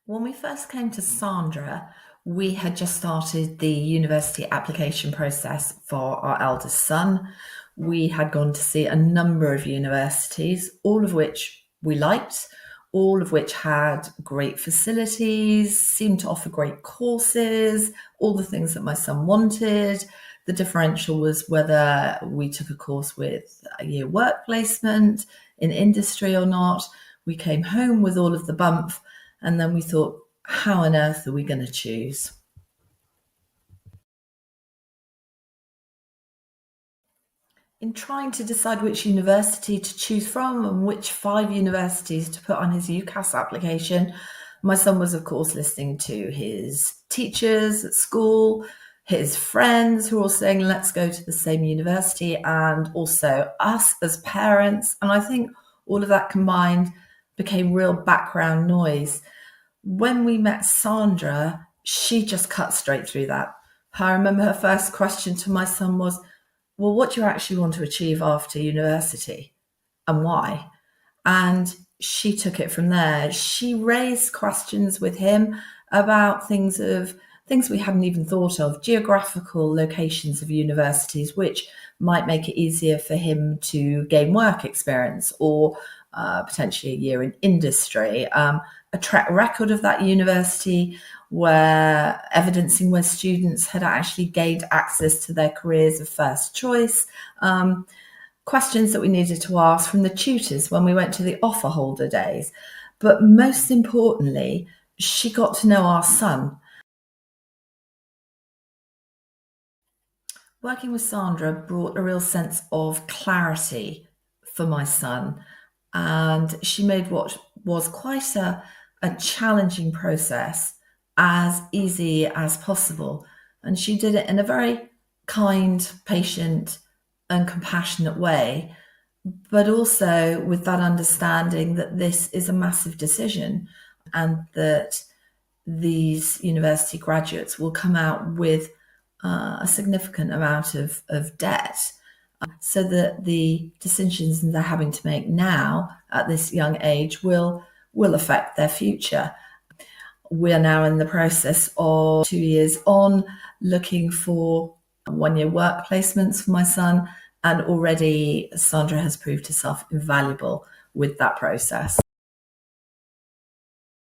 When we first came to Sandra, we had just started the university application process for our eldest son. We had gone to see a number of universities, all of which we liked, all of which had great facilities, seemed to offer great courses, all the things that my son wanted. The differential was whether we took a course with a year work placement in industry or not. We came home with all of the bump, and then we thought, how on earth are we going to choose? In trying to decide which university to choose from and which 5 universities to put on his UCAS application, my son was, of course, listening to his teachers at school, his friends who were all saying, let's go to the same university, and also us as parents. And I think all of that combined became real background noise. When we met Sandra, she just cut straight through that. I remember her first question to my son was, well, what do you actually want to achieve after university and why? And she took it from there. She raised questions with him about things we hadn't even thought of, geographical locations of universities, which might make it easier for him to gain work experience or potentially a year in industry, a track record of that university where evidencing where students had actually gained access to their careers of first choice, questions that we needed to ask from the tutors when we went to the offer holder days. But most importantly, she got to know our son. Working with Sandra brought a real sense of clarity for my son, and she made what was quite a challenging process as easy as possible. And she did it in a very kind, patient, and compassionate way, but also with that understanding that this is a massive decision and that these university graduates will come out with a significant amount of debt, so that the decisions they're having to make now at this young age will affect their future. We are now in the process of 2 years on looking for 1-year work placements for my son, and already Sandra has proved herself invaluable with that process.